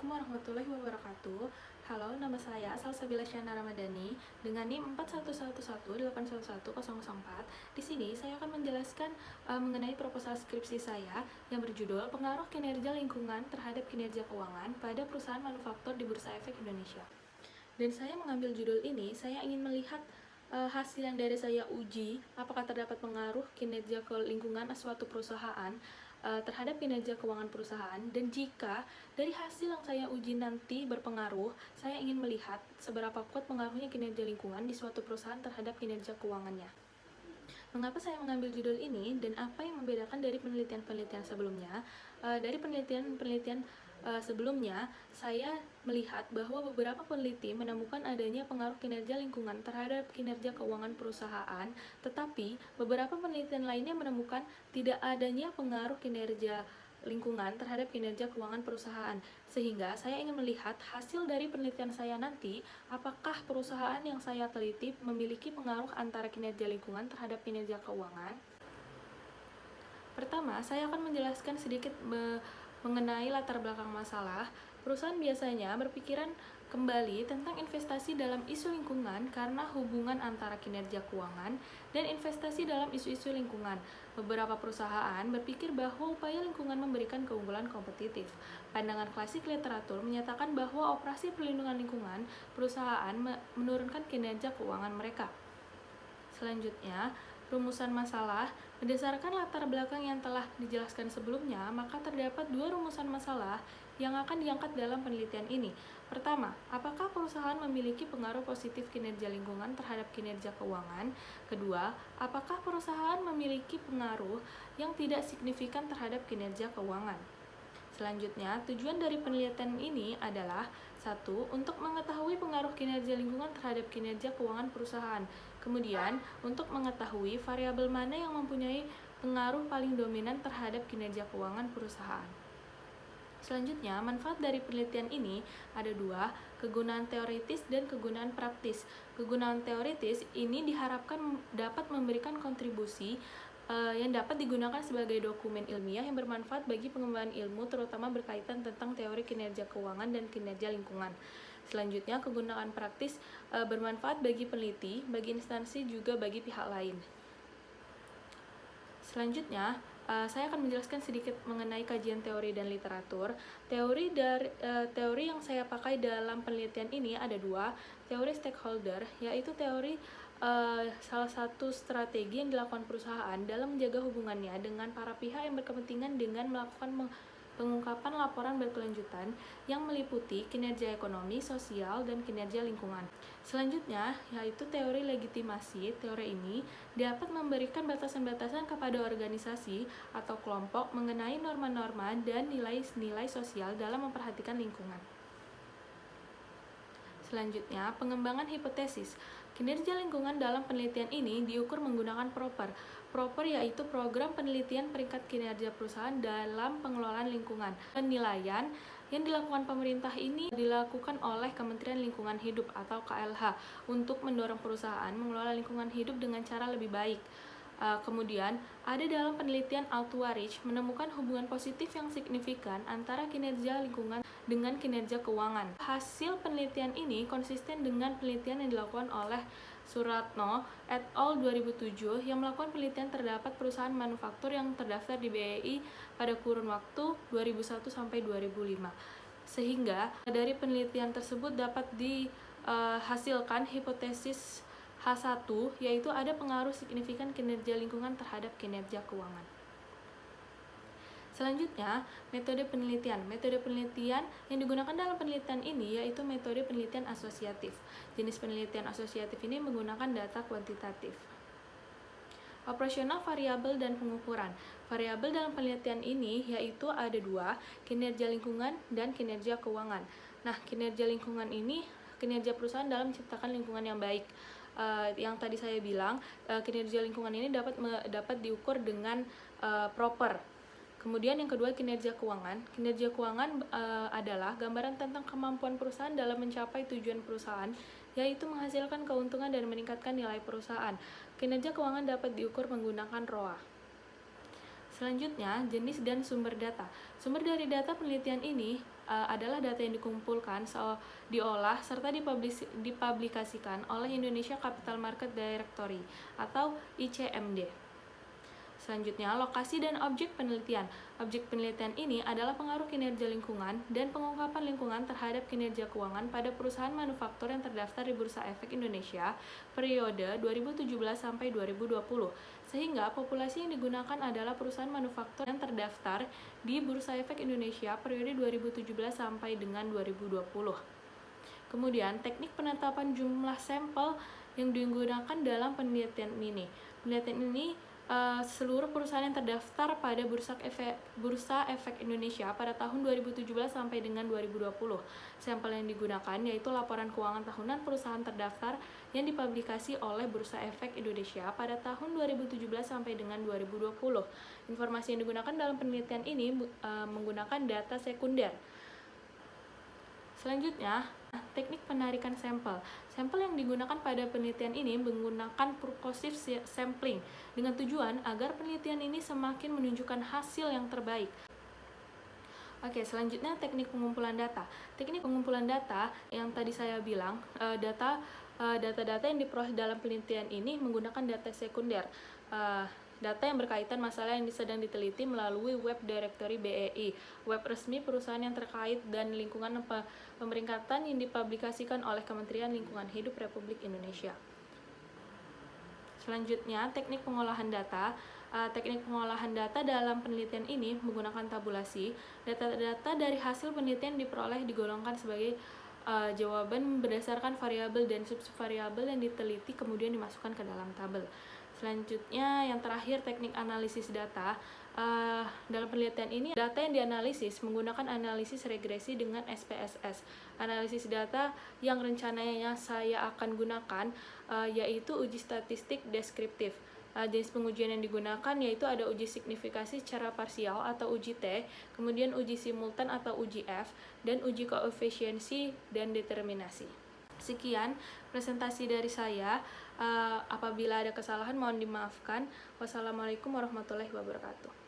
Assalamualaikum warahmatullahi wabarakatuh. Halo, nama saya Salsabila Syahna Ramadhani dengan NIM 4111811004. Di sini saya akan menjelaskan mengenai proposal skripsi saya yang berjudul Pengaruh Kinerja Lingkungan Terhadap Kinerja Keuangan pada Perusahaan Manufaktur di Bursa Efek Indonesia. Dan saya mengambil judul ini, saya ingin melihat hasil yang dari saya uji, apakah terdapat pengaruh kinerja ke lingkungan suatu perusahaan terhadap kinerja keuangan perusahaan, dan jika dari hasil yang saya uji nanti berpengaruh, saya ingin melihat seberapa kuat pengaruhnya kinerja lingkungan di suatu perusahaan terhadap kinerja keuangannya. Mengapa saya mengambil judul ini dan apa yang membedakan dari penelitian-penelitian sebelumnya? Dari penelitian-penelitian sebelumnya, saya melihat bahwa beberapa peneliti menemukan adanya pengaruh kinerja lingkungan terhadap kinerja keuangan perusahaan, tetapi beberapa penelitian lainnya menemukan tidak adanya pengaruh kinerja lingkungan terhadap kinerja keuangan perusahaan. Sehingga saya ingin melihat hasil dari penelitian saya nanti, apakah perusahaan yang saya teliti memiliki pengaruh antara kinerja lingkungan terhadap kinerja keuangan. Pertama, saya akan menjelaskan sedikit mengenai latar belakang masalah. Perusahaan biasanya berpikiran kembali tentang investasi dalam isu lingkungan karena hubungan antara kinerja keuangan dan investasi dalam isu-isu lingkungan. Beberapa perusahaan berpikir bahwa upaya lingkungan memberikan keunggulan kompetitif. Pandangan klasik literatur menyatakan bahwa operasi perlindungan lingkungan perusahaan menurunkan kinerja keuangan mereka. Selanjutnya, rumusan masalah. Berdasarkan latar belakang yang telah dijelaskan sebelumnya, maka terdapat dua rumusan masalah yang akan diangkat dalam penelitian ini. Pertama, apakah perusahaan memiliki pengaruh positif kinerja lingkungan terhadap kinerja keuangan? Kedua, apakah perusahaan memiliki pengaruh yang tidak signifikan terhadap kinerja keuangan? Selanjutnya, tujuan dari penelitian ini adalah 1. Untuk mengetahui pengaruh kinerja lingkungan terhadap kinerja keuangan perusahaan. Kemudian, untuk mengetahui variabel mana yang mempunyai pengaruh paling dominan terhadap kinerja keuangan perusahaan. Selanjutnya, manfaat dari penelitian ini ada dua, kegunaan teoritis dan kegunaan praktis. Kegunaan teoritis ini diharapkan dapat memberikan kontribusi yang dapat digunakan sebagai dokumen ilmiah yang bermanfaat bagi pengembangan ilmu, terutama berkaitan tentang teori kinerja keuangan dan kinerja lingkungan. Selanjutnya, kegunaan praktis bermanfaat bagi peneliti, bagi instansi, juga bagi pihak lain. Selanjutnya, saya akan menjelaskan sedikit mengenai kajian teori dan literatur. Teori yang saya pakai dalam penelitian ini ada dua, teori stakeholder, yaitu teori salah satu strategi yang dilakukan perusahaan dalam menjaga hubungannya dengan para pihak yang berkepentingan dengan melakukan pengungkapan laporan berkelanjutan yang meliputi kinerja ekonomi, sosial, dan kinerja lingkungan. Selanjutnya, yaitu teori legitimasi. Teori ini dapat memberikan batasan-batasan kepada organisasi atau kelompok mengenai norma-norma dan nilai-nilai sosial dalam memperhatikan lingkungan. Selanjutnya, pengembangan hipotesis. Kinerja lingkungan dalam penelitian ini diukur menggunakan PROPER. PROPER yaitu Program Penelitian Peringkat Kinerja Perusahaan dalam Pengelolaan Lingkungan. Penilaian yang dilakukan pemerintah ini dilakukan oleh Kementerian Lingkungan Hidup atau KLH untuk mendorong perusahaan mengelola lingkungan hidup dengan cara lebih baik. Kemudian, ada dalam penelitian Altuarich menemukan hubungan positif yang signifikan antara kinerja lingkungan dengan kinerja keuangan. Hasil penelitian ini konsisten dengan penelitian yang dilakukan oleh Suratno et al. 2007 yang melakukan penelitian terdapat perusahaan manufaktur yang terdaftar di BEI pada kurun waktu 2001 sampai 2005. Sehingga dari penelitian tersebut dapat dihasilkan hipotesis H1, yaitu ada pengaruh signifikan kinerja lingkungan terhadap kinerja keuangan. Selanjutnya, metode penelitian. Metode penelitian yang digunakan dalam penelitian ini yaitu metode penelitian asosiatif. Jenis penelitian asosiatif ini menggunakan data kuantitatif. Operasional variabel dan pengukuran. Variabel dalam penelitian ini yaitu ada dua, kinerja lingkungan dan kinerja keuangan. Nah, kinerja lingkungan ini kinerja perusahaan dalam menciptakan lingkungan yang baik. Yang tadi saya bilang, kinerja lingkungan ini dapat diukur dengan proper. Kemudian yang kedua, kinerja keuangan. Kinerja keuangan adalah gambaran tentang kemampuan perusahaan dalam mencapai tujuan perusahaan, yaitu menghasilkan keuntungan dan meningkatkan nilai perusahaan. Kinerja keuangan dapat diukur menggunakan ROA. Selanjutnya, jenis dan sumber data. Sumber dari data penelitian ini adalah data yang dikumpulkan, diolah, serta dipublikasikan oleh Indonesia Capital Market Directory atau ICMD. Selanjutnya, lokasi dan objek penelitian. Objek penelitian ini adalah pengaruh kinerja lingkungan dan pengungkapan lingkungan terhadap kinerja keuangan pada perusahaan manufaktur yang terdaftar di Bursa Efek Indonesia periode 2017 sampai 2020. Sehingga populasi yang digunakan adalah perusahaan manufaktur yang terdaftar di Bursa Efek Indonesia periode 2017 sampai dengan 2020. Kemudian, teknik penetapan jumlah sampel yang digunakan dalam penelitian ini. Penelitian ini seluruh perusahaan yang terdaftar pada Bursa Efek Indonesia pada tahun 2017 sampai dengan 2020. Sampel yang digunakan yaitu laporan keuangan tahunan perusahaan terdaftar yang dipublikasi oleh Bursa Efek Indonesia pada tahun 2017 sampai dengan 2020. Informasi yang digunakan dalam penelitian ini menggunakan data sekunder. Selanjutnya, teknik penarikan sampel. Sampel yang digunakan pada penelitian ini menggunakan purposive sampling dengan tujuan agar penelitian ini semakin menunjukkan hasil yang terbaik. Oke, selanjutnya teknik pengumpulan data. Teknik pengumpulan data yang tadi saya bilang, data-data yang diproses dalam penelitian ini menggunakan data sekunder. Data yang berkaitan masalah yang sedang diteliti melalui web directory BEI, web resmi perusahaan yang terkait dan lingkungan pemeringkatan yang dipublikasikan oleh Kementerian Lingkungan Hidup Republik Indonesia. Selanjutnya, teknik pengolahan data. Teknik pengolahan data dalam penelitian ini menggunakan tabulasi. Data-data dari hasil penelitian diperoleh digolongkan sebagai jawaban berdasarkan variabel dan subvariabel yang diteliti kemudian dimasukkan ke dalam tabel. Selanjutnya, yang terakhir, teknik analisis data. Dalam penelitian ini, data yang dianalisis menggunakan analisis regresi dengan SPSS. Analisis data yang rencananya saya akan gunakan yaitu uji statistik deskriptif. Jenis pengujian yang digunakan yaitu ada uji signifikasi secara parsial atau uji T, kemudian uji simultan atau uji F, dan uji koefisiensi dan determinasi. Sekian presentasi dari saya. Apabila ada kesalahan mohon dimaafkan. Wassalamualaikum warahmatullahi wabarakatuh.